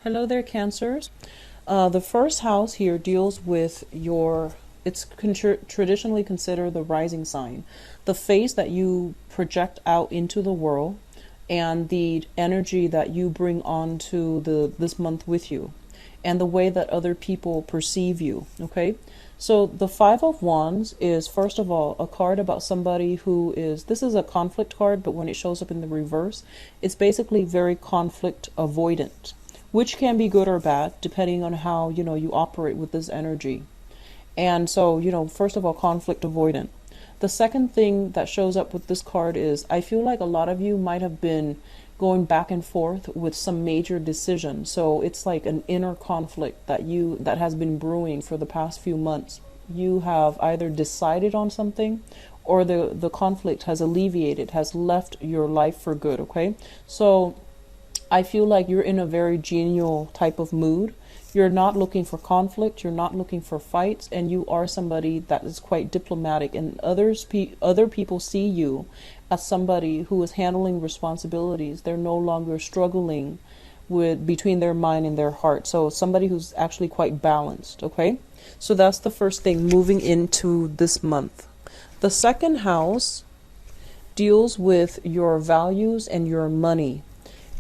Hello there, Cancers. The first house here deals with traditionally considered the rising sign, the face that you project out into the world, and the energy that you bring onto this month with you, and the way that other people perceive you. Okay, so the Five of Wands is, first of all, a card about somebody who is. This is a conflict card, but when it shows up in the reverse, it's basically very conflict avoidant, which can be good or bad depending on how you operate with this energy. And so, first of all, conflict avoidant. The second thing that shows up with this card is, I feel like a lot of you might have been going back and forth with some major decision. So it's like an inner conflict that has been brewing for the past few months. You have either decided on something, or the conflict has alleviated, has left your life for good. Okay, so I feel like you're in a very genial type of mood. You're not looking for conflict, you're not looking for fights, and you are somebody that is quite diplomatic, and other people see you as somebody who is handling responsibilities. They're no longer struggling with between their mind and their heart. So somebody who's actually quite balanced, okay? So that's the first thing moving into this month. The second house deals with your values and your money.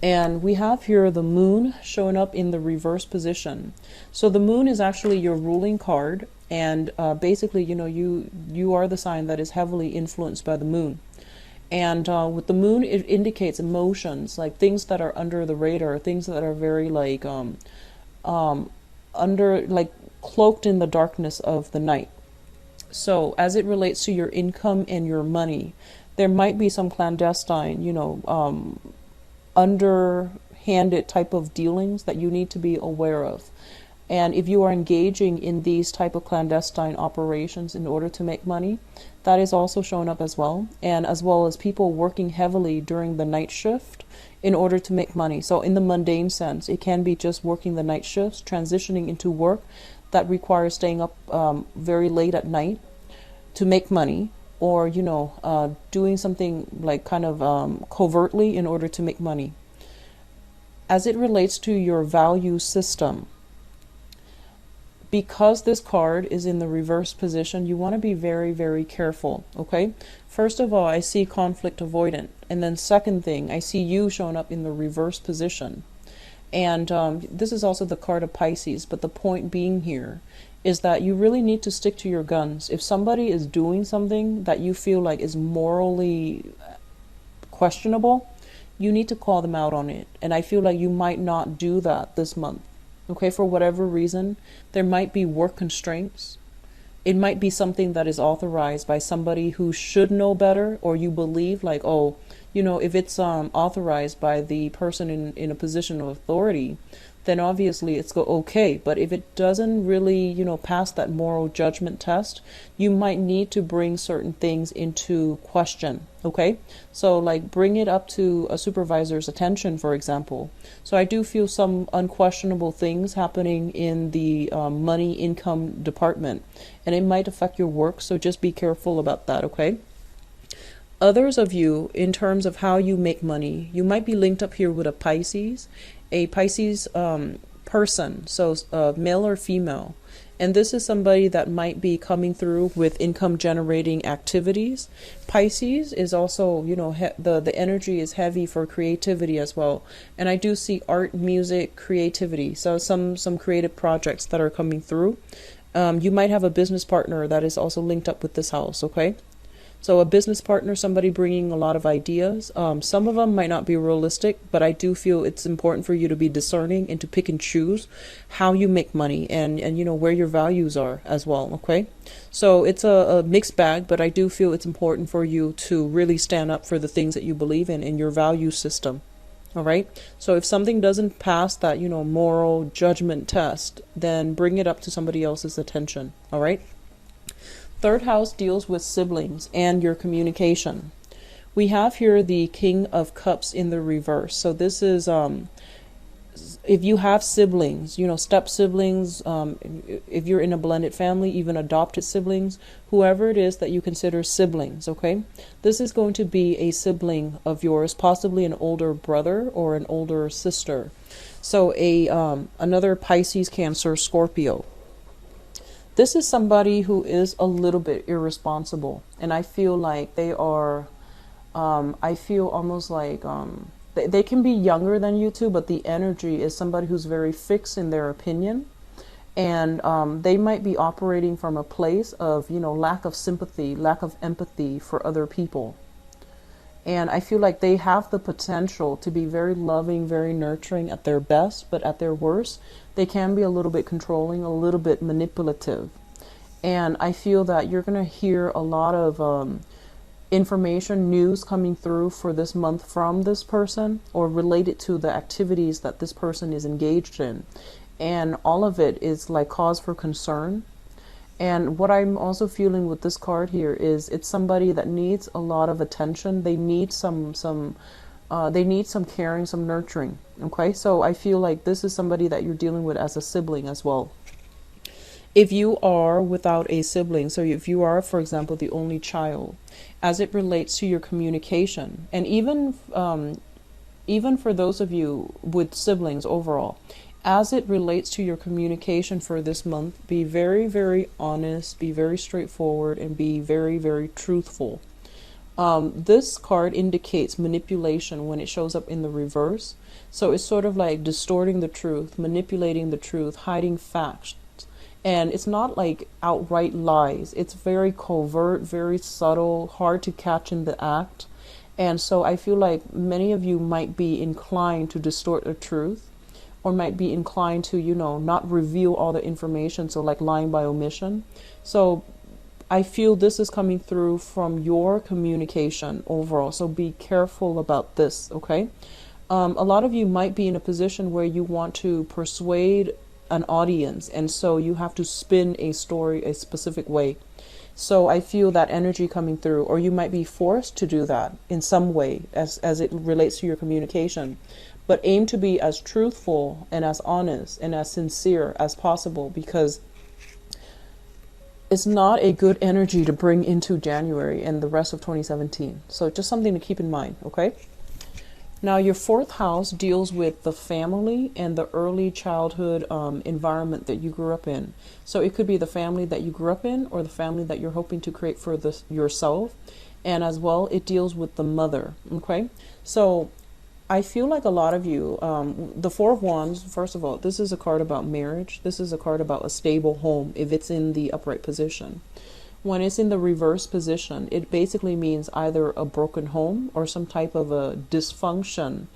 And we have here the moon showing up in the reverse position. So the moon is actually your ruling card. And basically, you are the sign that is heavily influenced by the moon. And with the moon, it indicates emotions, like things that are under the radar, things that are very like under, like cloaked in the darkness of the night. So as it relates to your income and your money, there might be some clandestine, underhanded type of dealings that you need to be aware of. And if you are engaging in these type of clandestine operations in order to make money, that is also showing up as well. And as well as people working heavily during the night shift in order to make money. So in the mundane sense, it can be just working the night shifts, transitioning into work that requires staying up very late at night to make money, or doing something like kind of covertly in order to make money. As it relates to your value system, because this card is in the reverse position, you want to be very, very careful. Okay, first of all, I see conflict avoidant, and then second thing, I see you showing up in the reverse position. And this is also the card of Pisces, but the point being here is that you really need to stick to your guns. If somebody is doing something that you feel like is morally questionable, you need to call them out on it. And I feel like you might not do that this month. Okay, for whatever reason, there might be work constraints. It might be something that is authorized by somebody who should know better, or you believe like, oh, if it's authorized by the person in a position of authority, then obviously it's okay. But if it doesn't really, pass that moral judgment test, you might need to bring certain things into question. Okay, so like bring it up to a supervisor's attention, for example. So I do feel some unquestionable things happening in the money income department, and it might affect your work. So just be careful about that. Okay. Others of you, in terms of how you make money, you might be linked up here with a Pisces person, so male or female. And this is somebody that might be coming through with income generating activities. Pisces is also, the energy is heavy for creativity as well. And I do see art, music, creativity. So some creative projects that are coming through. You might have a business partner that is also linked up with this house, okay? So a business partner, somebody bringing a lot of ideas. Some of them might not be realistic, but I do feel it's important for you to be discerning and to pick and choose how you make money and where your values are as well, okay? So it's a mixed bag, but I do feel it's important for you to really stand up for the things that you believe in your value system, all right? So if something doesn't pass that, moral judgment test, then bring it up to somebody else's attention, all right? Third house deals with siblings and your communication. We have here the King of Cups in the reverse. So this is if you have siblings, you know, step siblings, if you're in a blended family, even adopted siblings, whoever it is that you consider siblings, okay? This is going to be a sibling of yours, possibly an older brother or an older sister. So another Pisces, Cancer, Scorpio. This is somebody who is a little bit irresponsible, and I feel like they are, I feel almost like, they can be younger than you two, but the energy is somebody who's very fixed in their opinion. And they might be operating from a place of, you know, lack of sympathy, lack of empathy for other people. And I feel like they have the potential to be very loving, very nurturing at their best, but at their worst, they can be a little bit controlling, a little bit manipulative. And I feel that you're going to hear a lot of information, news coming through for this month from this person, or related to the activities that this person is engaged in. And all of it is like cause for concern. And what I'm also feeling with this card here is it's somebody that needs a lot of attention. They need some they need some caring, some nurturing. Okay, so I feel like this is somebody that you're dealing with as a sibling as well. If you are without a sibling, so if you are, for example, the only child, as it relates to your communication, and even for those of you with siblings overall, as it relates to your communication for this month, be very, very honest, be very straightforward, and be very, very truthful. This card indicates manipulation when it shows up in the reverse. So it's sort of like distorting the truth, manipulating the truth, hiding facts. And it's not like outright lies. It's very covert, very subtle, hard to catch in the act. And so I feel like many of you might be inclined to distort the truth, or might be inclined to, you know, not reveal all the information, so like lying by omission. So I feel this is coming through from your communication overall, so be careful about this, okay? A lot of you might be in a position where you want to persuade an audience, and so you have to spin a story a specific way. So I feel that energy coming through, or you might be forced to do that in some way as it relates to your communication. But aim to be as truthful and as honest and as sincere as possible, because it's not a good energy to bring into January and the rest of 2017. So just something to keep in mind, okay? Now, your fourth house deals with the family and the early childhood environment that you grew up in. So it could be the family that you grew up in, or the family that you're hoping to create for yourself. And as well, it deals with the mother, okay? So I feel like a lot of you, the Four of Wands, first of all, this is a card about marriage. This is a card about a stable home if it's in the upright position. When it's in the reverse position, it basically means either a broken home or some type of a dysfunction,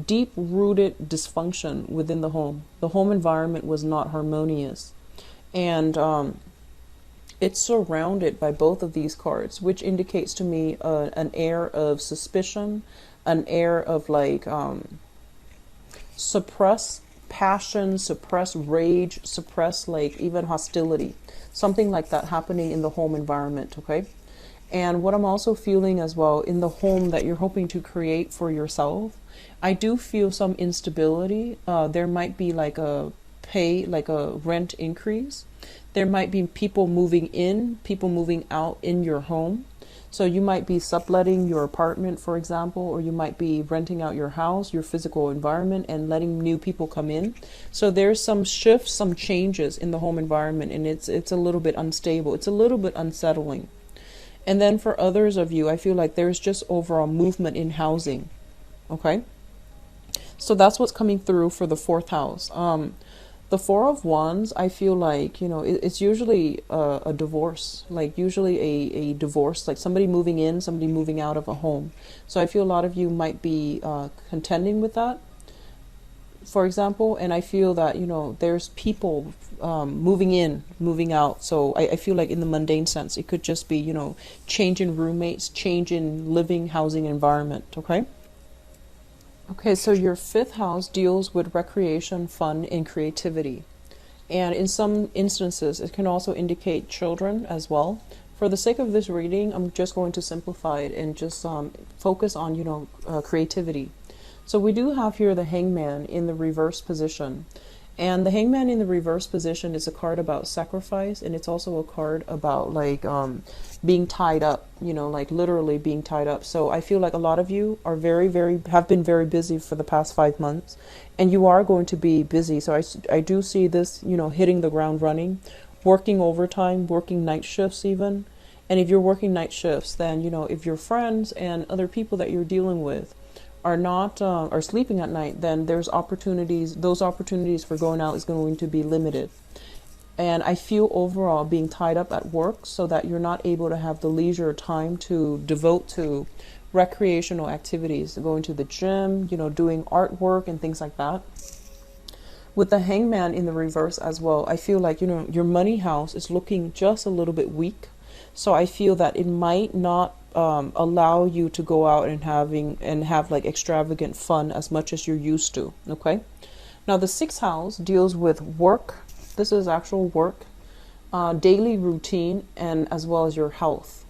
deep-rooted dysfunction within the home. The home environment was not harmonious. And it's surrounded by both of these cards, which indicates to me an air of suspicion, an air of like suppress passion, suppress rage, suppress like even hostility, something like that happening in the home environment, okay? And what I'm also feeling as well in the home that you're hoping to create for yourself, I do feel some instability. There might be like a rent increase. There might be people moving in, people moving out in your home. So you might be subletting your apartment, for example, or you might be renting out your house, your physical environment, and letting new people come in. So there's some shifts, some changes in the home environment, and it's a little bit unstable. It's a little bit unsettling. And then for others of you, I feel like there's just overall movement in housing. Okay? So that's what's coming through for the fourth house. The Four of Wands, I feel like, you know, it's usually a divorce, like usually a divorce, like somebody moving in, somebody moving out of a home. So I feel a lot of you might be contending with that, for example. And I feel that, you know, there's people moving in, moving out. So I feel like in the mundane sense, it could just be, you know, change in roommates, change in living, housing environment, okay? Okay, so your fifth house deals with recreation, fun, and creativity. And in some instances, it can also indicate children as well. For the sake of this reading, I'm just going to simplify it and just focus on, you know, creativity. So we do have here the Hangman in the reverse position. And the Hangman in the reverse position is a card about sacrifice, and it's also a card about like being tied up, you know, like literally being tied up. So I feel like a lot of you are have been very busy for the past 5 months, and you are going to be busy. So I do see this, you know, hitting the ground running, working overtime, working night shifts even. And if you're working night shifts, then, you know, if your friends and other people that you're dealing with are not are sleeping at night, then there's opportunities. Those opportunities for going out is going to be limited. And I feel overall being tied up at work so that you're not able to have the leisure time to devote to recreational activities, going to the gym, you know, doing artwork and things like that. With the Hangman in the reverse as well, I feel like, you know, your money house is looking just a little bit weak. So I feel that it might not allow you to go out and have like extravagant fun as much as you're used to. Okay. Now the 6th house deals with work. This is actual work, daily routine, and as well as your health.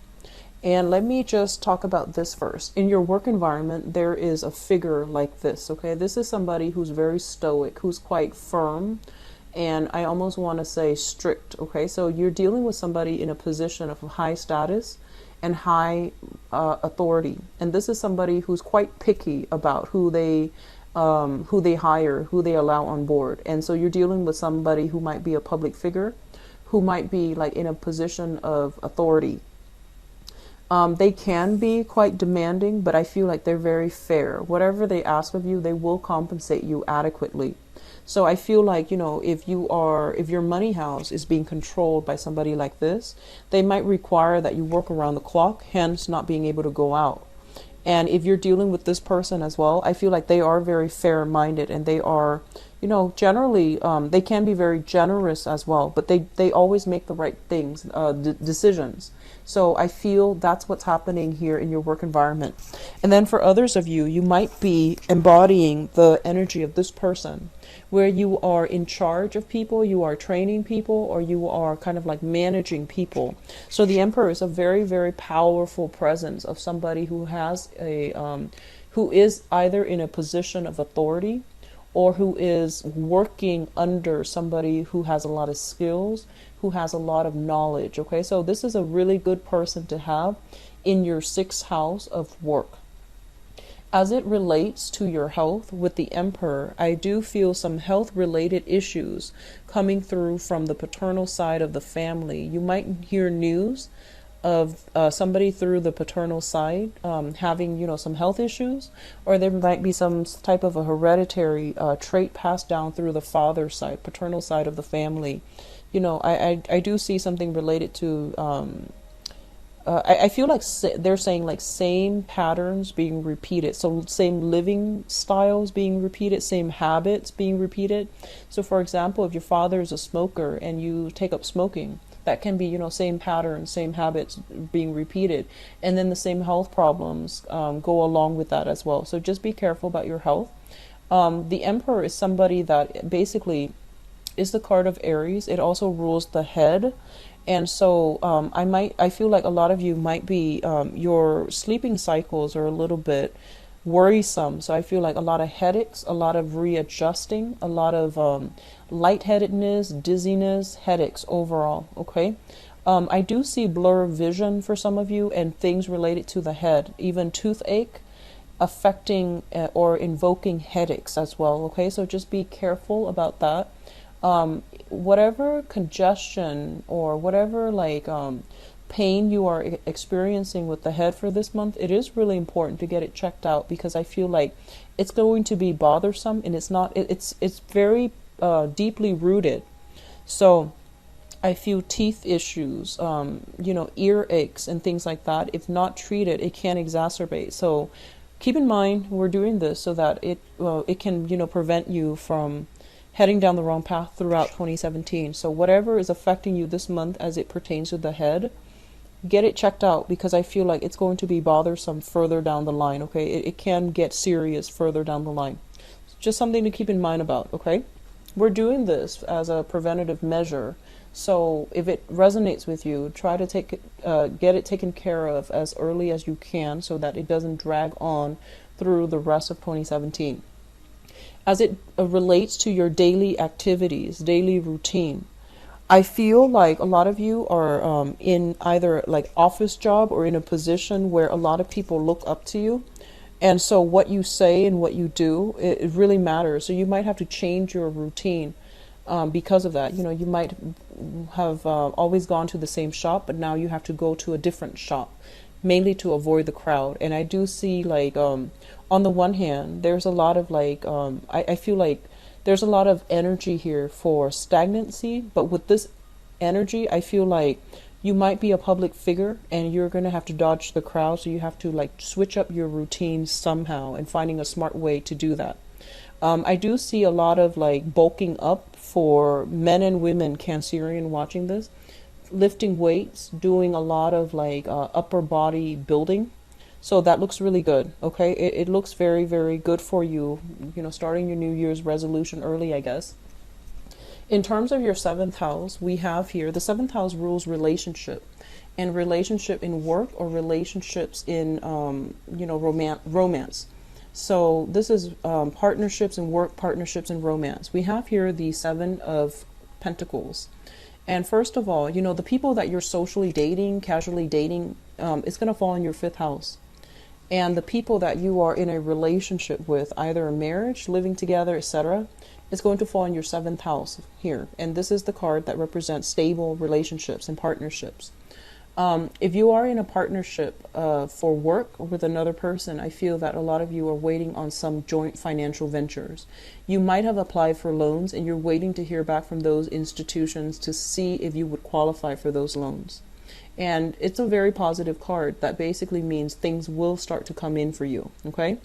And let me just talk about this first. In your work environment, there is a figure like this. Okay. This is somebody who's very stoic, who's quite firm, and I almost want to say strict. Okay. So you're dealing with somebody in a position of high status and high authority, and this is somebody who's quite picky about who they hire, who they allow on board. And so you're dealing with somebody who might be a public figure, who might be like in a position of authority. They can be quite demanding, but I feel like they're very fair. Whatever they ask of you, they will compensate you adequately. So I feel like, you know, if your money house is being controlled by somebody like this, they might require that you work around the clock, hence not being able to go out. And if you're dealing with this person as well, I feel like they are very fair-minded, and they are, you know, generally, they can be very generous as well, but they always make the right things, decisions. So I feel that's what's happening here in your work environment. And then for others of you, you might be embodying the energy of this person, where you are in charge of people, you are training people, or you are kind of like managing people. So the Emperor is a very, very powerful presence of somebody who has who is either in a position of authority, or who is working under somebody who has a lot of skills, who has a lot of knowledge. Okay, so this is a really good person to have in your 6th house of work. As it relates to your health with the Emperor, I do feel some health related issues coming through from the paternal side of the family. You might hear news of somebody through the paternal side having, you know, some health issues, or there might be some type of a hereditary trait passed down through the father's side, paternal side of the family. You know, I do see something related to I feel like they're saying like same patterns being repeated. So same living styles being repeated, same habits being repeated. So for example, if your father is a smoker and you take up smoking, that can be, you know, same patterns, same habits being repeated. And then the same health problems go along with that as well. So just be careful about your health. The Emperor is somebody that basically is the card of Aries. It also rules the head. And so I feel like a lot of you might be, your sleeping cycles are a little bit worrisome. So I feel like a lot of headaches, a lot of readjusting, a lot of lightheadedness, dizziness, headaches overall. Okay. I do see blur vision for some of you, and things related to the head, even toothache affecting or invoking headaches as well. Okay. So just be careful about that. Whatever congestion or whatever like pain you are experiencing with the head for this month, it is really important to get it checked out, because I feel like it's going to be bothersome, and it's very deeply rooted. So I feel teeth issues, you know, ear aches and things like that. If not treated, it can exacerbate. So keep in mind, we're doing this so that it can, you know, prevent you from heading down the wrong path throughout 2017. So whatever is affecting you this month as it pertains to the head, get it checked out, because I feel like it's going to be bothersome further down the line. Okay, it can get serious further down the line. Just something to keep in mind about. Okay, we're doing this as a preventative measure. So if it resonates with you, try to get it taken care of as early as you can, so that it doesn't drag on through the rest of 2017. As it relates to your daily activities, daily routine, I feel like a lot of you are in either like office job or in a position where a lot of people look up to you. And so what you say and what you do, it really matters. So you might have to change your routine because of that. You know, you might have always gone to the same shop, but now you have to go to a different shop, mainly to avoid the crowd. And I do see like on the one hand, there's a lot of like, I feel like there's a lot of energy here for stagnancy, but with this energy, I feel like you might be a public figure and you're going to have to dodge the crowd. So you have to like switch up your routine somehow and finding a smart way to do that. I do see a lot of like bulking up for men and women Cancerian watching this, lifting weights, doing a lot of like upper body building. So that looks really good. Okay. It looks very, very good for you, you know, starting your New Year's resolution early, I guess. In terms of your seventh house, we have here the seventh house rules relationship, and relationship in work or relationships in, you know, romance. So this is partnerships in work, partnerships in romance. We have here the Seven of Pentacles. And first of all, you know, the people that you're socially dating, casually dating, it's going to fall in your fifth house. And the people that you are in a relationship with, either a marriage, living together, etc., is going to fall in your seventh house here. And this is the card that represents stable relationships and partnerships. If you are in a partnership for work with another person, I feel that a lot of you are waiting on some joint financial ventures. You might have applied for loans and you're waiting to hear back from those institutions to see if you would qualify for those loans. And it's a very positive card that basically means things will start to come in for you. Okay.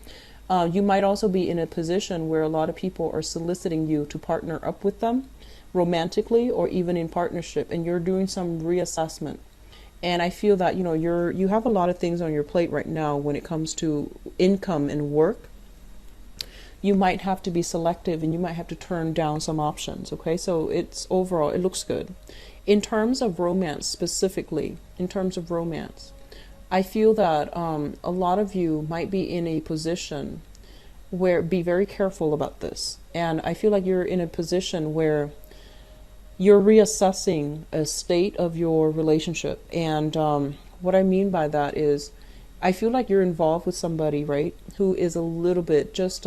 You might also be in a position where a lot of people are soliciting you to partner up with them romantically or even in partnership, and you're doing some reassessment. And I feel that, you know, you have a lot of things on your plate right now when it comes to income and work. You might have to be selective and you might have to turn down some options. Okay, so it's overall, it looks good. In terms of romance specifically, in terms of romance, I feel that a lot of you might be in a position where, be very careful about this. And I feel like you're in a position where you're reassessing a state of your relationship. And what I mean by that is, I feel like you're involved with somebody, right, who is a little bit just,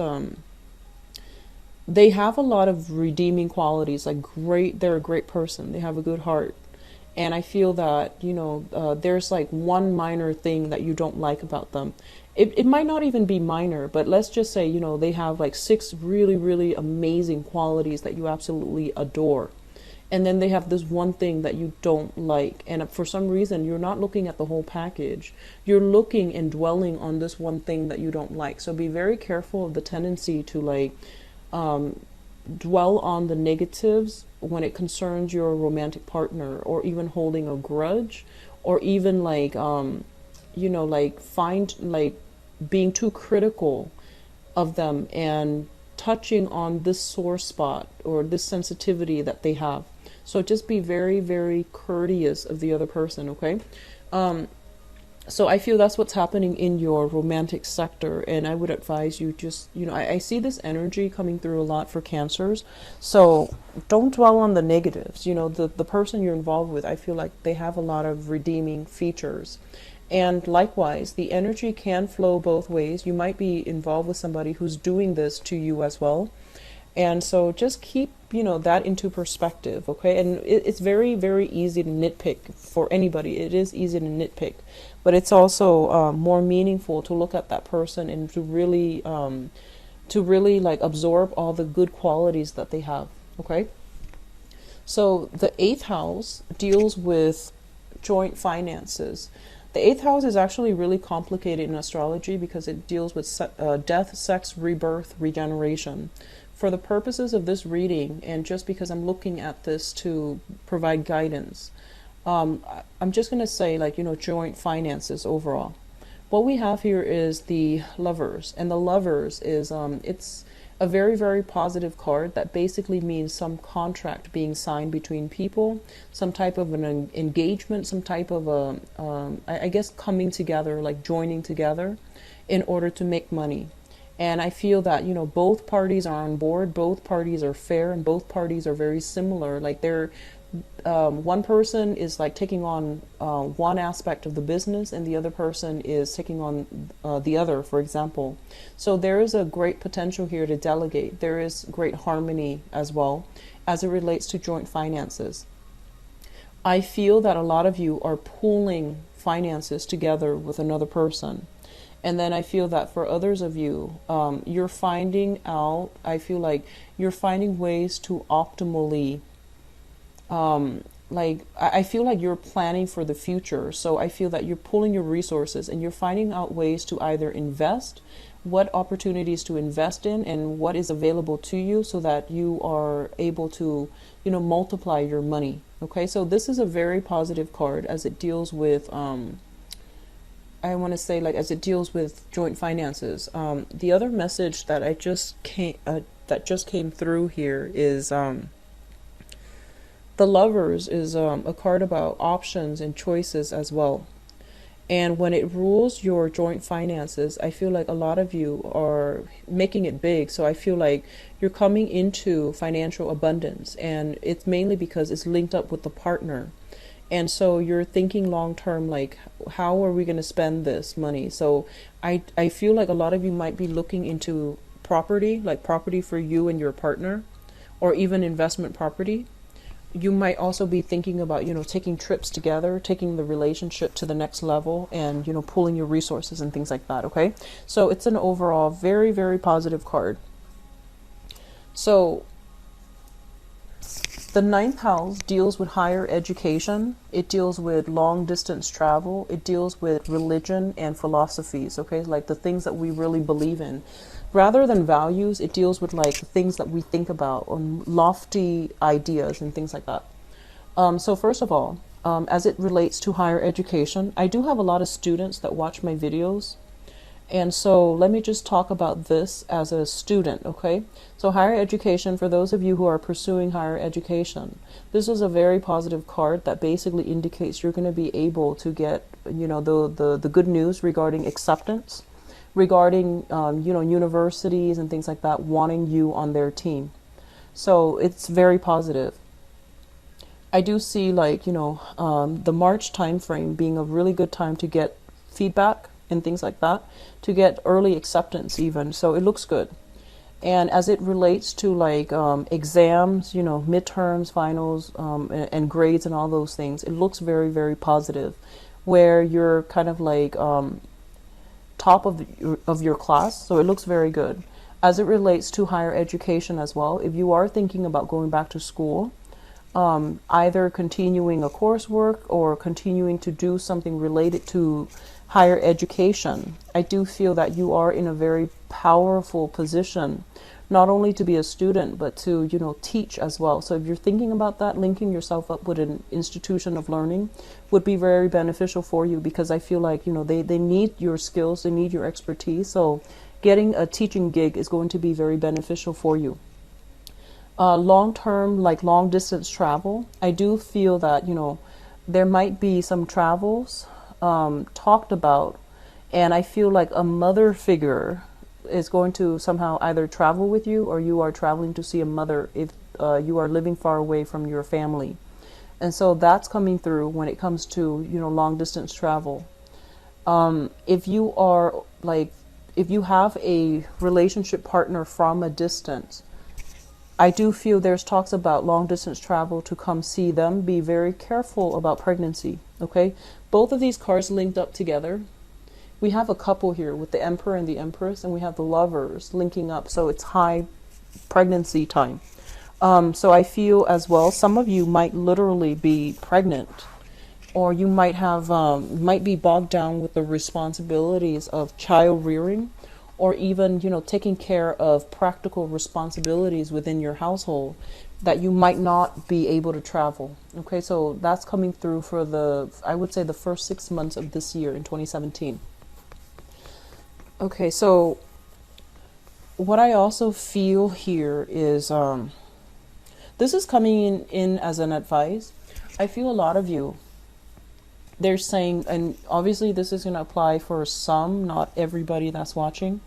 they have a lot of redeeming qualities, like they're a great person. They have a good heart. And I feel that, you know, there's like one minor thing that you don't like about them. It might not even be minor, but let's just say, you know, they have like 6 really, really amazing qualities that you absolutely adore. And then they have this one thing that you don't like. And for some reason, you're not looking at the whole package. You're looking and dwelling on this one thing that you don't like. So be very careful of the tendency to like dwell on the negatives when it concerns your romantic partner, or even holding a grudge, or even like, you know, like being too critical of them and touching on this sore spot or this sensitivity that they have. So just be very, very courteous of the other person, okay? So I feel that's what's happening in your romantic sector, and I would advise you just, you know, I see this energy coming through a lot for Cancers, so don't dwell on the negatives. You know, the person you're involved with, I feel like they have a lot of redeeming features. And likewise, the energy can flow both ways. You might be involved with somebody who's doing this to you as well. And so just keep, you know, that into perspective, okay? And it's very, very easy to nitpick for anybody. It is easy to nitpick, but it's also more meaningful to look at that person and to really like absorb all the good qualities that they have, okay? So the 8th house deals with joint finances. The 8th house is actually really complicated in astrology because it deals with death, sex, rebirth, regeneration. For the purposes of this reading, and just because I'm looking at this to provide guidance, I'm just going to say, like, you know, joint finances overall. What we have here is the Lovers, and the Lovers is, it's A very, very positive card that basically means some contract being signed between people, some type of an engagement, some type of a, I guess, coming together, like joining together in order to make money. And I feel that, both parties are on board, both parties are fair, and both parties are very similar. Like they're, one person is like taking on one aspect of the business, and the other person is taking on the other, for example. So there is a great potential here to delegate. There is great harmony as well as it relates to joint finances. I feel that a lot of you are pooling finances together with another person. And then I feel that for others of you, you're finding out, I feel like you're finding ways to optimally, I feel like you're planning for the future. So I feel that you're pulling your resources and you're finding out ways to either invest, what opportunities to invest in, and what is available to you so that you are able to, multiply your money. Okay, so this is a very positive card as it deals with, I want to say, like, as it deals with joint finances. The other message that just came through here is the Lovers is a card about options and choices as well. And when it rules your joint finances, I feel like a lot of you are making it big. So I feel like you're coming into financial abundance, and it's mainly because it's linked up with the partner. And so you're thinking long term, like, how are we going to spend this money? So I feel like a lot of you might be looking into property, like property for you and your partner, or even investment property. You might also be thinking about, taking trips together, taking the relationship to the next level, and, pooling your resources and things like that. Okay. So it's an overall very, very positive card. So the ninth house deals with higher education. It deals with long distance travel. It deals with religion and philosophies, okay? Like the things that we really believe in. Rather than values, it deals with like the things that we think about, lofty ideas and things like that. So first of all, as it relates to higher education, I do have a lot of students that watch my videos. And so let me just talk about this as a student, okay? So higher education, for those of you who are pursuing higher education, this is a very positive card that basically indicates you're going to be able to get, the good news regarding acceptance, regarding, universities and things like that wanting you on their team. So it's very positive. I do see the March time frame being a really good time to get feedback and things like that, to get early acceptance even. So it looks good. And as it relates to exams, midterms, finals, and grades and all those things, it looks very, very positive, where you're kind of top of your class. So it looks very good. As it relates to higher education as well, if you are thinking about going back to school, either continuing a coursework or continuing to do something related to higher education, I do feel that you are in a very powerful position, not only to be a student, but to, teach as well. So if you're thinking about that, linking yourself up with an institution of learning would be very beneficial for you, because I feel like, they need your skills, they need your expertise. So getting a teaching gig is going to be very beneficial for you. Long-term, long distance travel, I do feel that, there might be some travels talked about, and I feel like a mother figure is going to somehow either travel with you, or you are traveling to see a mother if you are living far away from your family. And so that's coming through when it comes to, long distance travel. If you are if you have a relationship partner from a distance, I do feel there's talks about long distance travel to come see them. Be very careful about pregnancy, okay? Both of these cards linked up together. We have a couple here with the Emperor and the Empress, and we have the Lovers linking up, so it's high pregnancy time. So I feel as well, some of you might literally be pregnant, or you might have might be bogged down with the responsibilities of child rearing, or even, taking care of practical responsibilities within your household, that you might not be able to travel. Okay, so that's coming through for I would say the first 6 months of this year in 2017. Okay, so What I also feel here is this is coming in as an advice. I feel a lot of you, they're saying, and obviously this is going to apply for some, not everybody that's watching.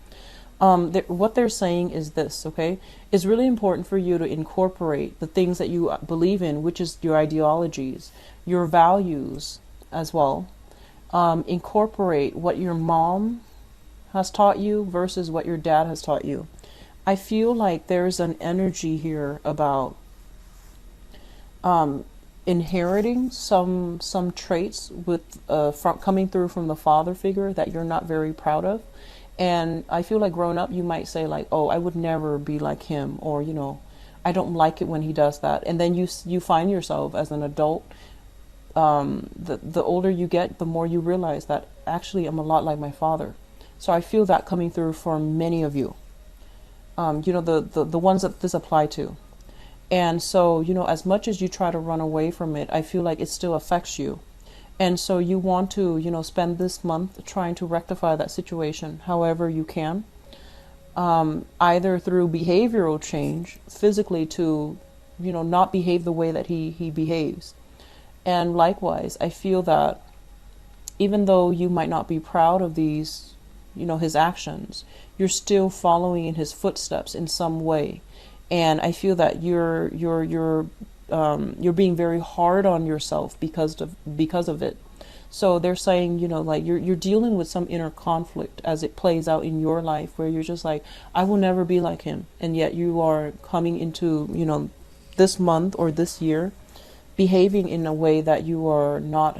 What they're saying is this, okay? It's really important for you to incorporate the things that you believe in, which is your ideologies, your values as well. Incorporate what your mom has taught you versus what your dad has taught you. I feel like there's an energy here about inheriting some traits with from coming through from the father figure that you're not very proud of. And I feel like growing up, you might say like, oh, I would never be like him, or, you know, I don't like it when he does that. And then you find yourself as an adult, the older you get, the more you realize that actually I'm a lot like my father. So I feel that coming through for many of you, you know, the ones that this apply to. And so, you know, as much as you try to run away from it, I feel like it still affects you. And so you want to, you know, spend this month trying to rectify that situation however you can, either through behavioral change, physically to, you know, not behave the way that he behaves. And likewise, I feel that even though you might not be proud of these, you know, his actions, you're still following in his footsteps in some way. And I feel that you're being very hard on yourself because of it. So they're saying, you know, like you're dealing with some inner conflict as it plays out in your life, where you're just like, I will never be like him, and yet you are coming into, you know, this month or this year behaving in a way that you are not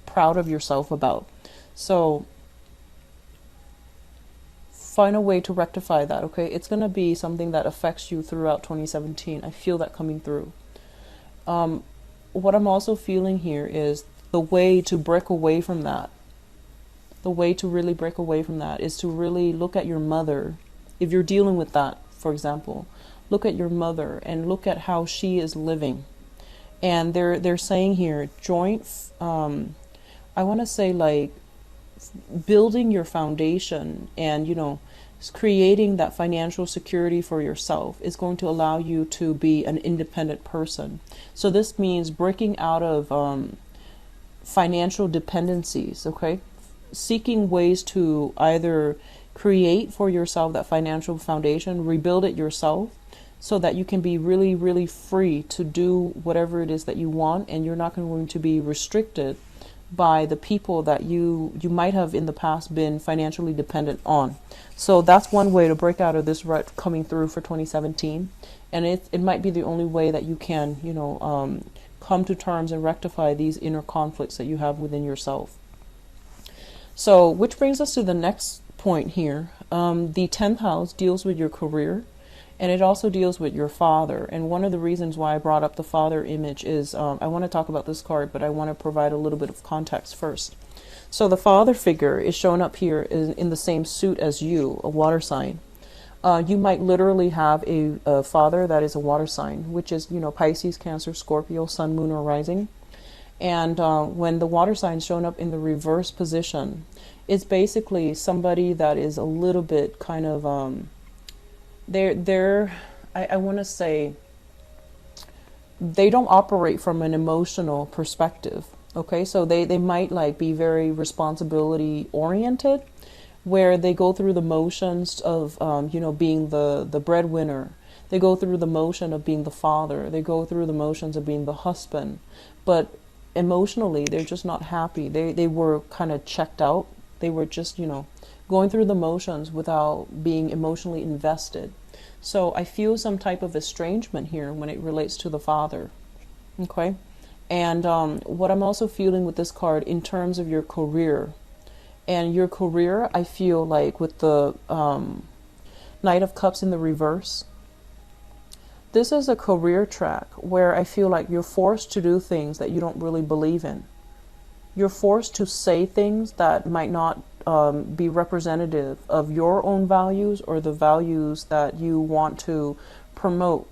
proud of yourself about. So find a way to rectify that, okay? It's going to be something that affects you throughout 2017. I feel that coming through. What I'm also feeling here is the way to break away from that. The way to really break away from that is to really look at your mother. If you're dealing with that, for example, look at your mother and look at how she is living. And they're saying here, I want to say like building your foundation and, you know, creating that financial security for yourself is going to allow you to be an independent person. So this means breaking out of financial dependencies, okay? Seeking ways to either create for yourself that financial foundation, rebuild it yourself, so that you can be really, really free to do whatever it is that you want, and you're not going to be restricted by the people that you might have in the past been financially dependent on. So that's one way to break out of this rut coming through for 2017. And it might be the only way that you can, you know, come to terms and rectify these inner conflicts that you have within yourself. So, which brings us to the next point here. The 10th house deals with your career, and it also deals with your father. And one of the reasons why I brought up the father image is I want to talk about this card, but I want to provide a little bit of context first. So the father figure is shown up here in the same suit as you, a water sign. You might literally have a father that is a water sign, which is, you know, Pisces, Cancer, Scorpio, Sun, Moon, or Rising. And when the water sign is shown up in the reverse position, it's basically somebody that is a little bit kind of I want to say they don't operate from an emotional perspective. Okay, so they might like be very responsibility oriented, where they go through the motions of you know, being the breadwinner. They go through the motion of being the father. They go through the motions of being the husband, but emotionally they're just not happy. They were kind of checked out. They were just, you know, going through the motions without being emotionally invested. So I feel some type of estrangement here when it relates to the father. Okay. And what I'm also feeling with this card in terms of your career. And your career, I feel like with the Knight of Cups in the reverse, this is a career track where I feel like you're forced to do things that you don't really believe in. You're forced to say things that might not be representative of your own values or the values that you want to promote.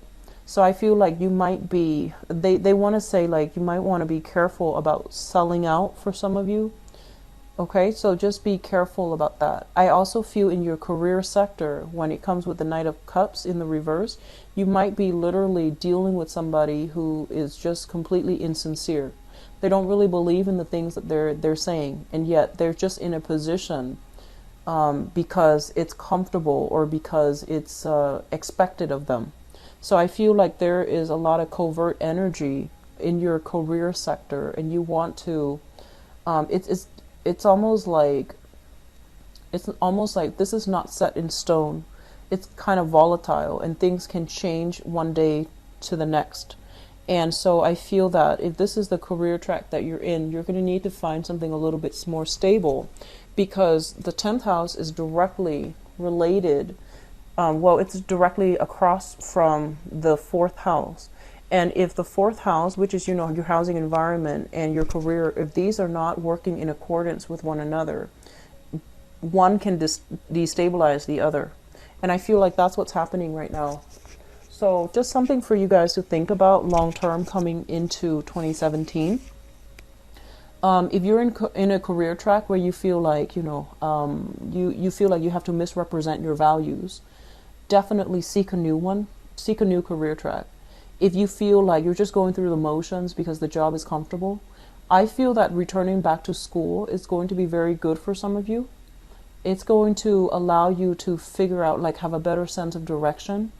So I feel like you might be, they want to say like you might want to be careful about selling out for some of you. Okay, so just be careful about that. I also feel in your career sector, when it comes with the Knight of Cups in the reverse, you might be literally dealing with somebody who is just completely insincere. They don't really believe in the things that they're saying, and yet they're just in a position because it's comfortable or because it's expected of them. So I feel like there is a lot of covert energy in your career sector, and you want to. It's almost like this is not set in stone. It's kind of volatile, and things can change one day to the next. And so I feel that if this is the career track that you're in, you're going to need to find something a little bit more stable, because the 10th house is directly related. Well, it's directly across from the 4th house. And if the 4th house, which is, your housing environment and your career, if these are not working in accordance with one another, one can destabilize the other. And I feel like that's what's happening right now. So just something for you guys to think about long term coming into 2017. If you're in a career track where you feel like, you feel like you have to misrepresent your values, definitely seek a new one. Seek a new career track. If you feel like you're just going through the motions because the job is comfortable, I feel that returning back to school is going to be very good for some of you. It's going to allow you to figure out, have a better sense of direction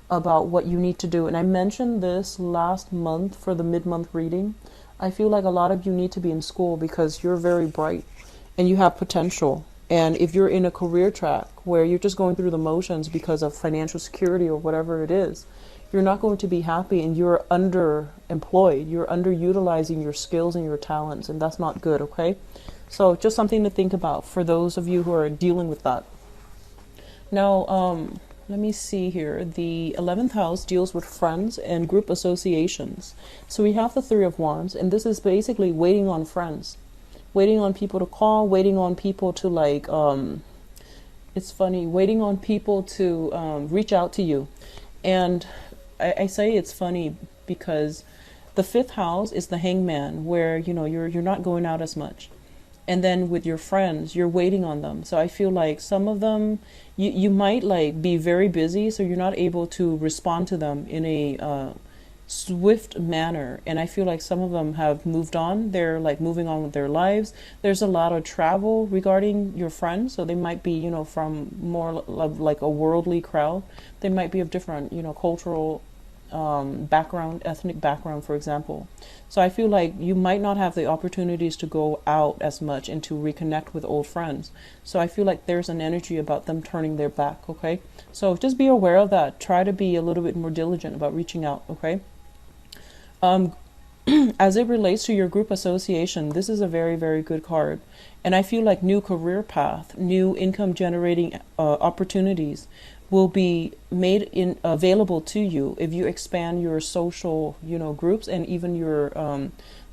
about what you need to do. And I mentioned this last month for the mid-month reading. I feel like a lot of you need to be in school because you're very bright and you have potential. And if you're in a career track where you're just going through the motions because of financial security or whatever it is, you're not going to be happy, and you're underemployed. You're underutilizing your skills and your talents, and that's not good, okay? So just something to think about for those of you who are dealing with that. Now, let me see here. The 11th house deals with friends and group associations. So we have the 3 of Wands, and this is basically waiting on friends. Waiting on people to call, waiting on people to it's funny, waiting on people to reach out to you. And I say it's funny because the 5th house is the Hangman, where you're not going out as much, and then with your friends you're waiting on them. So I feel like some of them you might be very busy, so you're not able to respond to them in a swift manner. And I feel like some of them have moved on. They're moving on with their lives. There's a lot of travel regarding your friends, so they might be from more like a worldly crowd. They might be of different cultural background, ethnic background, for example. So I feel like you might not have the opportunities to go out as much and to reconnect with old friends. So I feel like there's an energy about them turning their back, okay? So just be aware of that. Try to be a little bit more diligent about reaching out, okay? As it relates to your group association, this is a very, very good card. And I feel like new career path, new income generating opportunities will be made available to you if you expand your social, groups, and even your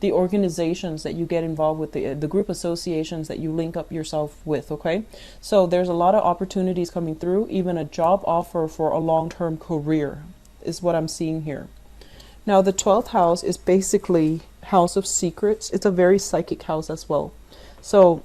the organizations that you get involved with, the group associations that you link up yourself with, okay? So there's a lot of opportunities coming through. Even a job offer for a long-term career is what I'm seeing here. Now, the 12th house is basically house of secrets. It's a very psychic house as well. So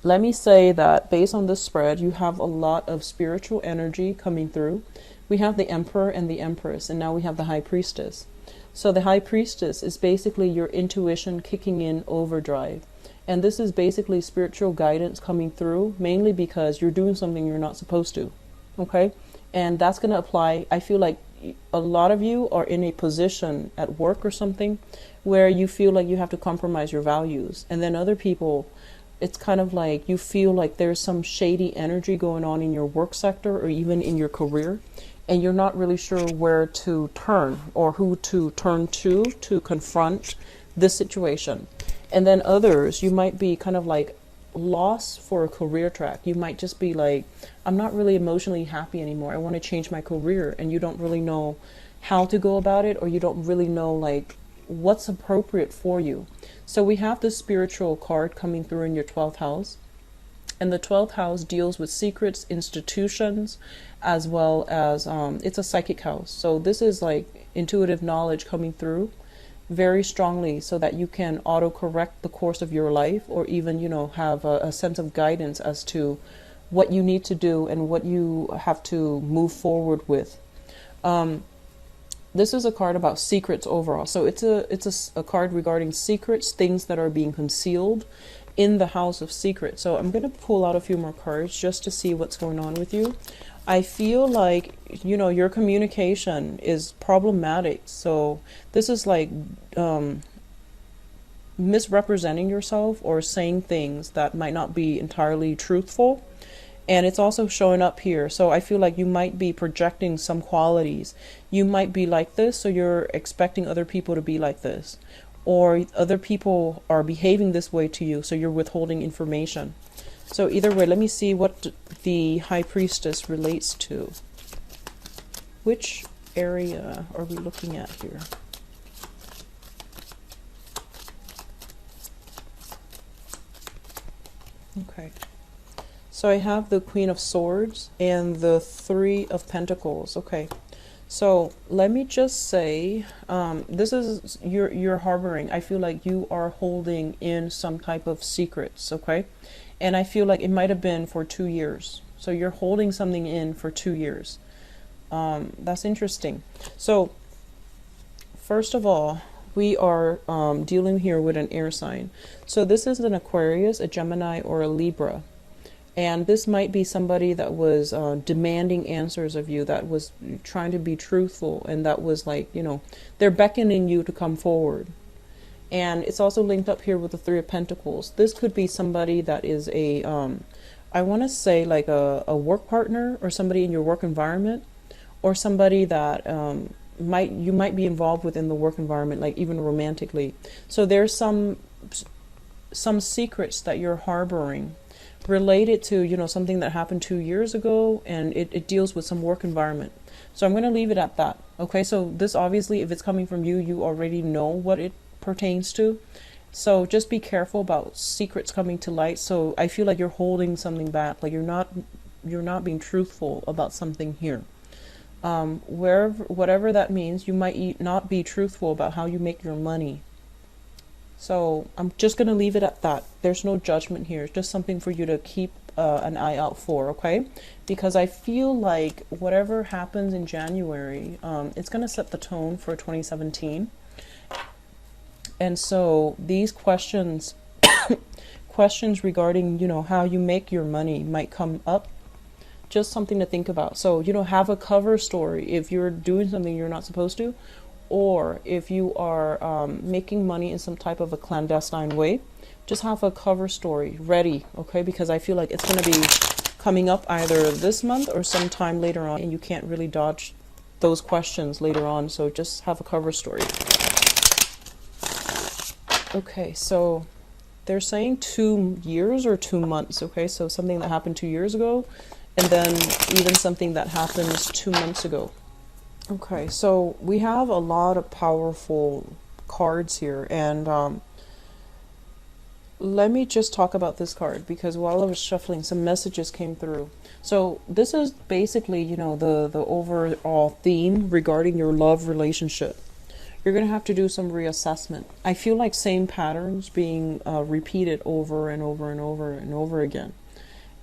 let me say that based on this spread, you have a lot of spiritual energy coming through. We have the Emperor and the Empress, and now we have the High Priestess. So the High Priestess is basically your intuition kicking in overdrive. And this is basically spiritual guidance coming through, mainly because you're doing something you're not supposed to. Okay? And that's going to apply. I feel like a lot of you are in a position at work or something where you feel like you have to compromise your values. And then other people, it's kind of like you feel like there's some shady energy going on in your work sector or even in your career, and you're not really sure where to turn or who to turn to confront this situation. And then others, you might be kind of lost for a career track. You might just be like, I'm not really emotionally happy anymore. I want to change my career, and you don't really know how to go about it, or you don't really know what's appropriate for you. So we have this spiritual card coming through in your 12th house, and the 12th house deals with secrets, institutions, as well as it's a psychic house. So this is intuitive knowledge coming through. very strongly so that you can auto-correct the course of your life, or even, have a sense of guidance as to what you need to do and what you have to move forward with. This is a card about secrets overall. So it's a card regarding secrets, things that are being concealed in the house of secrets. So I'm going to pull out a few more cards just to see what's going on with you. I feel like, your communication is problematic. So this is like misrepresenting yourself or saying things that might not be entirely truthful. And it's also showing up here. So I feel like you might be projecting some qualities. You might be like this, so you're expecting other people to be like this. Or other people are behaving this way to you, so you're withholding information. So either way, let me see what the High Priestess relates to. Which area are we looking at here? Okay. So I have the Queen of Swords and the Three of Pentacles. Okay. So let me just say, this is, you're harboring. I feel like you are holding in some type of secrets. Okay. And I feel like it might have been for 2 years. So you're holding something in for 2 years. That's interesting. So first of all, we are dealing here with an air sign. So this is an Aquarius, a Gemini, or a Libra. And this might be somebody that was demanding answers of you, that was trying to be truthful, and that was like, they're beckoning you to come forward. And it's also linked up here with the Three of Pentacles. This could be somebody that is a, I want to say like a work partner, or somebody in your work environment, or somebody that you might be involved with in the work environment, like even romantically. So there's some secrets that you're harboring related to, something that happened 2 years ago, and it deals with some work environment. So I'm going to leave it at that. Okay, so this obviously, if it's coming from you, you already know what it pertains to. So just be careful about secrets coming to light. So I feel like you're holding something back, like you're not being truthful about something here. Whatever that means, you might not be truthful about how you make your money. So I'm just going to leave it at that. There's no judgment here. It's just something for you to keep an eye out for, okay? Because I feel like whatever happens in January, it's going to set the tone for 2017. And so these questions regarding, how you make your money might come up. Just something to think about. So, have a cover story if you're doing something you're not supposed to, or if you are making money in some type of a clandestine way. Just have a cover story ready, okay? Because I feel like it's going to be coming up either this month or sometime later on, and you can't really dodge those questions later on. So just have a cover story. Okay, so they're saying 2 years or 2 months, okay? So something that happened 2 years ago, and then even something that happens 2 months ago. Okay, so we have a lot of powerful cards here, and let me just talk about this card, because while I was shuffling, some messages came through. So this is basically, the overall theme regarding your love relationship. You're going to have to do some reassessment. I feel like same patterns being repeated over and over and over and over again.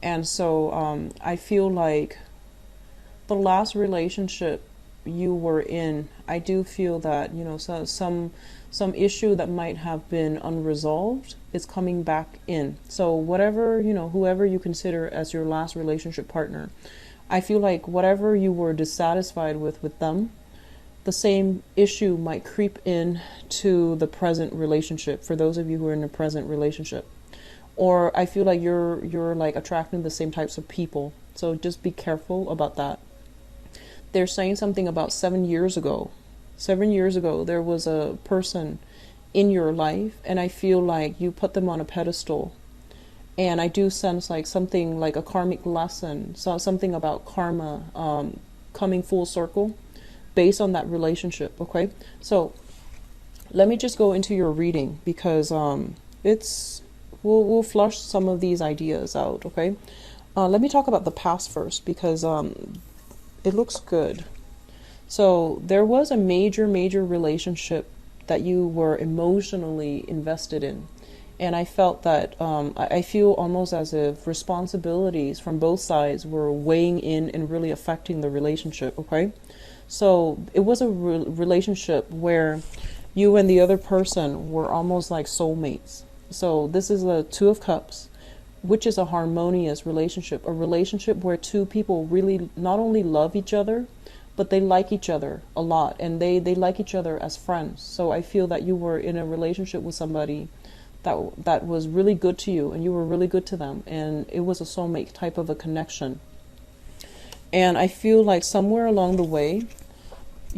And so I feel like the last relationship you were in, I do feel that, some issue that might have been unresolved is coming back in. So whatever, whoever you consider as your last relationship partner, I feel like whatever you were dissatisfied with them, the same issue might creep in to the present relationship, for those of you who are in a present relationship. Or I feel like you're like attracting the same types of people. So just be careful about that. They're saying something about 7 years ago. 7 years ago, there was a person in your life, and I feel like you put them on a pedestal. And I do sense like something like a karmic lesson, so something about karma coming full circle based on that relationship, okay? So let me just go into your reading, because we'll flush some of these ideas out, okay? Let me talk about the past first, because it looks good. So there was a major relationship that you were emotionally invested in. And I felt that I feel almost as if responsibilities from both sides were weighing in and really affecting the relationship, okay? So it was a relationship where you and the other person were almost like soulmates. So this is a Two of Cups, which is a harmonious relationship, a relationship where two people really not only love each other, but they like each other a lot, and they like each other as friends. So I feel that you were in a relationship with somebody that was really good to you, and you were really good to them, and it was a soulmate type of a connection. And I feel like somewhere along the way,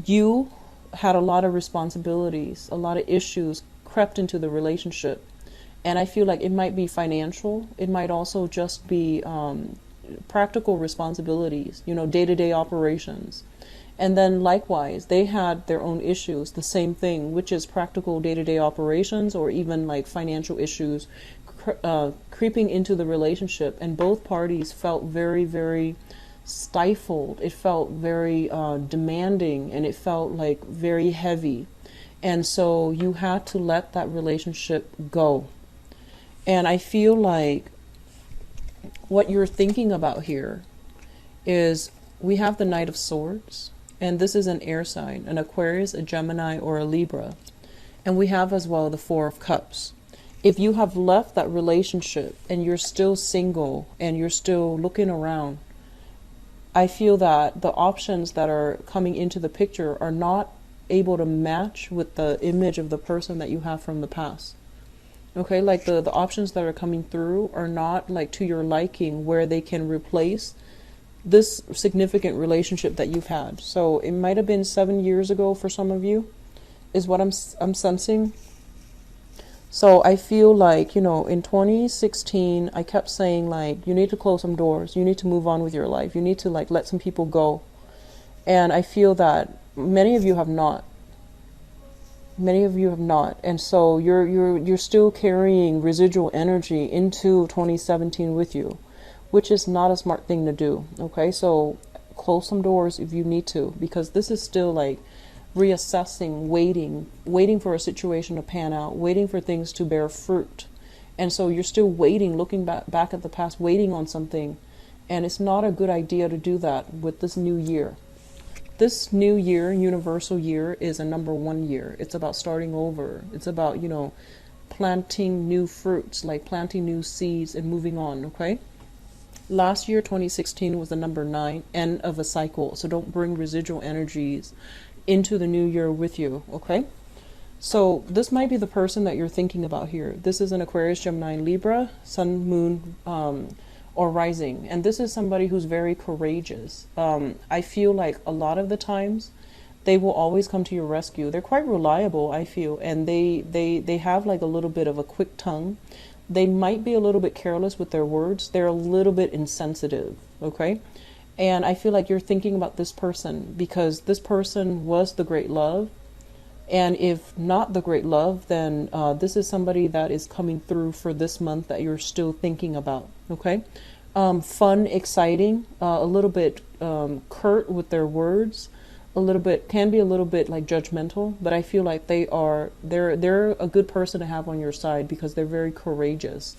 you had a lot of responsibilities, a lot of issues crept into the relationship. And I feel like it might be financial. It might also just be practical responsibilities, day-to-day operations. And then likewise, they had their own issues, the same thing, which is practical day-to-day operations, or even like financial issues creeping into the relationship. And both parties felt very, very stifled. It felt very demanding, and it felt like very heavy. And so you had to let that relationship go. And I feel like what you're thinking about here is we have the Knight of Swords, and this is an air sign, an Aquarius, a Gemini, or a Libra. And we have as well the Four of Cups. If you have left that relationship and you're still single and you're still looking around, I feel that the options that are coming into the picture are not able to match with the image of the person that you have from the past. Okay, like the options that are coming through are not like to your liking, where they can replace this significant relationship that you've had. So it might have been 7 years ago for some of you, is what I'm sensing. So I feel like, in 2016, I kept saying like, you need to close some doors. You need to move on with your life. You need to like let some people go. And I feel that many of you have not. Many of you have not. And so you're still carrying residual energy into 2017 with you, which is not a smart thing to do. Okay, so close some doors if you need to, because this is still like reassessing, waiting for a situation to pan out, waiting for things to bear fruit. And so you're still waiting, looking back at the past, waiting on something. And it's not a good idea to do that with this new year. This new year, universal year, is a number 1 year. It's about starting over. It's about, planting new fruits, like planting new seeds and moving on, okay? Last year, 2016, was the number 9, end of a cycle. So don't bring residual energies into the new year with you, okay? So this might be the person that you're thinking about here. This is an Aquarius, Gemini, Libra, Sun, Moon, or Rising. And this is somebody who's very courageous. I feel like a lot of the times they will always come to your rescue. They're quite reliable, I feel, and they have like a little bit of a quick tongue. They might be a little bit careless with their words. They're a little bit insensitive, okay? And I feel like you're thinking about this person because this person was the great love. And if not the great love, then this is somebody that is coming through for this month that you're still thinking about, okay? Fun, exciting, a little bit curt with their words, can be a little bit like judgmental, but I feel like they're a good person to have on your side because they're very courageous.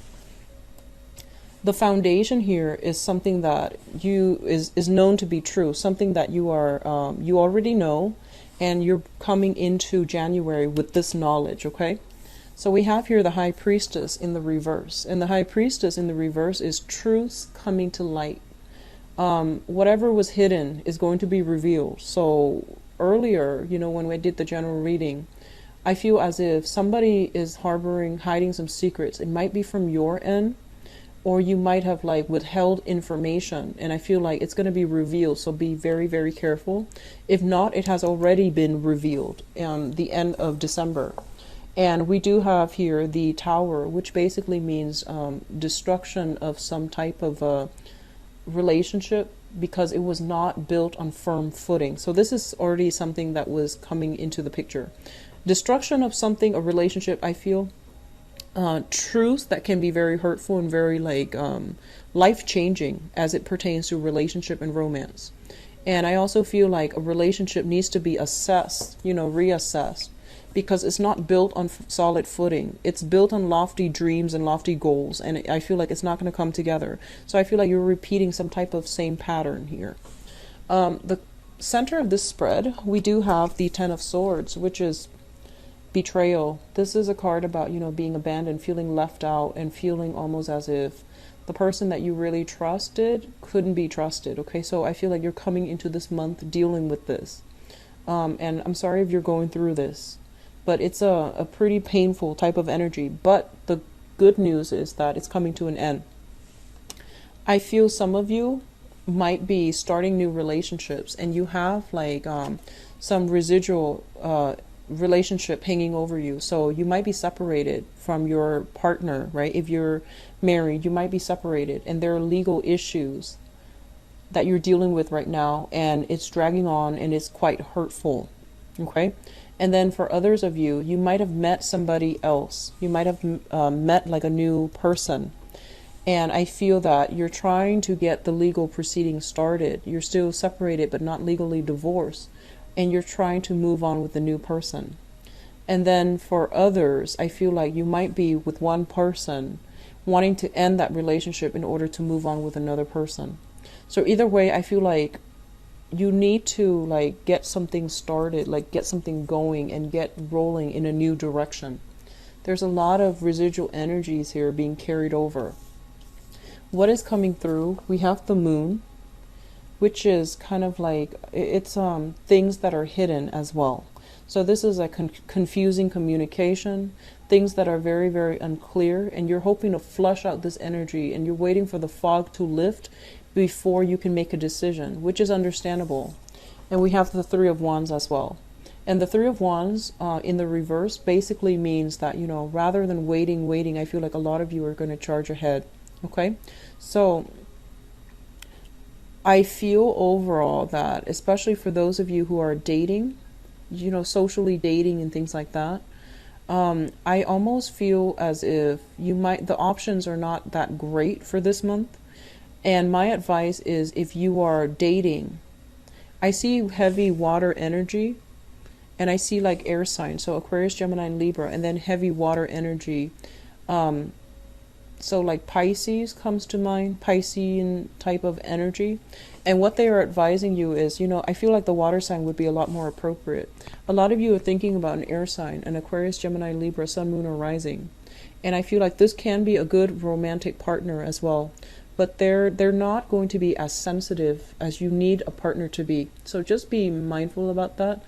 The foundation here is something that is known to be true, something that you already know, and you're coming into January with this knowledge, okay? So we have here the High Priestess in the reverse, and the High Priestess in the reverse is truth coming to light. Whatever was hidden is going to be revealed. So earlier, when we did the general reading, I feel as if somebody is hiding some secrets. It might be from your end, or you might have like withheld information, and I feel like it's going to be revealed. So be very, very careful. If not, it has already been revealed the end of December. And we do have here the Tower, which basically means destruction of some type of relationship because it was not built on firm footing. So this is already something that was coming into the picture. Destruction of something, a relationship, I feel. Truths that can be very hurtful and very life-changing as it pertains to relationship and romance. And I also feel like a relationship needs to be assessed, reassessed. because it's not built on solid footing. It's built on lofty dreams and lofty goals, and I feel like it's not going to come together. So I feel like you're repeating some type of same pattern here. The center of this spread, we do have the Ten of Swords, which is betrayal. This is a card about, you know, being abandoned, feeling left out, and feeling almost as if the person that you really trusted couldn't be trusted. Okay, so I feel like you're coming into this month dealing with this. And I'm sorry if you're going through this, but it's a pretty painful type of energy. But the good news is that it's coming to an end. I feel some of you might be starting new relationships, and you have like some residual relationship hanging over you. So you might be separated from your partner, right? If you're married, you might be separated, and there are legal issues that you're dealing with right now, and it's dragging on, and it's quite hurtful. Okay. And then for others of you, you might have met somebody else. You might have met like a new person. And I feel that you're trying to get the legal proceedings started. You're still separated, but not legally divorced. And you're trying to move on with the new person. And then for others, I feel like you might be with one person wanting to end that relationship in order to move on with another person. So either way, I feel like you need to like get something started, like get something going and get rolling in a new direction. There's a lot of residual energies here being carried over. What is coming through? We have the moon, which is kind of like, it's things that are hidden as well. So this is a confusing communication, things that are very, very unclear, and you're hoping to flush out this energy, and you're waiting for the fog to lift before you can make a decision, which is understandable. And we have the Three of Wands as well. And the Three of Wands in the reverse basically means that, you know, rather than waiting, I feel like a lot of you are going to charge ahead. Okay, so I feel overall that, especially for those of you who are dating, you know, socially dating and things like that, I almost feel as if the options are not that great for this month. And my advice is, if you are dating, I see heavy water energy, and I see like air signs, so Aquarius, Gemini, and Libra, and then heavy water energy. So like Pisces comes to mind, Piscean type of energy. And what they are advising you is, you know, I feel like the water sign would be a lot more appropriate. A lot of you are thinking about an air sign, an Aquarius, Gemini, Libra, Sun, Moon, or Rising. And I feel like this can be a good romantic partner as well. But they're not going to be as sensitive as you need a partner to be. So just be mindful about that.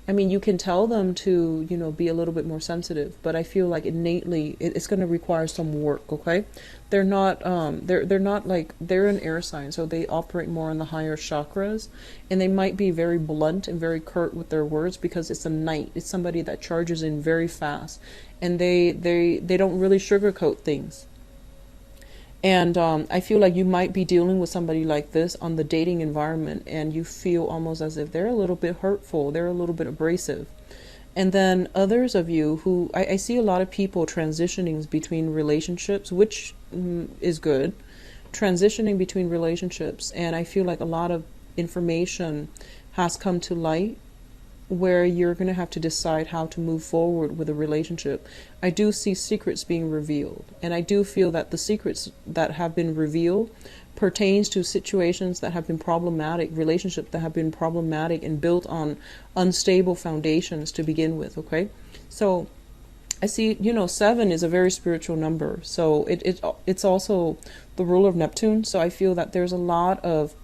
I mean, you can tell them to, you know, be a little bit more sensitive, but I feel like innately it's going to require some work. Okay, they're not they're not like, they're an air sign, so they operate more in the higher chakras, and they might be very blunt and very curt with their words because it's a knight. It's somebody that charges in very fast, and they don't really sugarcoat things. And I feel like you might be dealing with somebody like this on the dating environment, and you feel almost as if they're a little bit hurtful, they're a little bit abrasive. And then others of you who, I see a lot of people transitioning between relationships, which is good, transitioning between relationships. And I feel like a lot of information has come to light where you're going to have to decide how to move forward with a relationship. I do see secrets being revealed, and I do feel that the secrets that have been revealed pertains to situations that have been problematic, relationships that have been problematic and built on unstable foundations to begin with. Okay, so I see, you know, 7 is a very spiritual number, so it's also the ruler of Neptune. So I feel that there's a lot of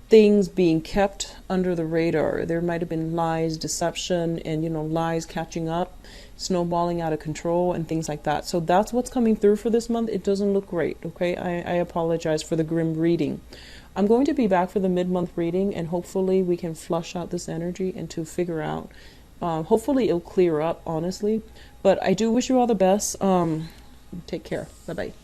things being kept under the radar. There might have been lies, deception, and, you know, lies catching up, snowballing out of control, and things like that. So that's what's coming through for this month. It doesn't look great. Okay, I apologize for the grim reading. I'm going to be back for the mid-month reading, and hopefully we can flush out this energy and to figure out. Hopefully it'll clear up, honestly. But I do wish you all the best. Take care. Bye-bye.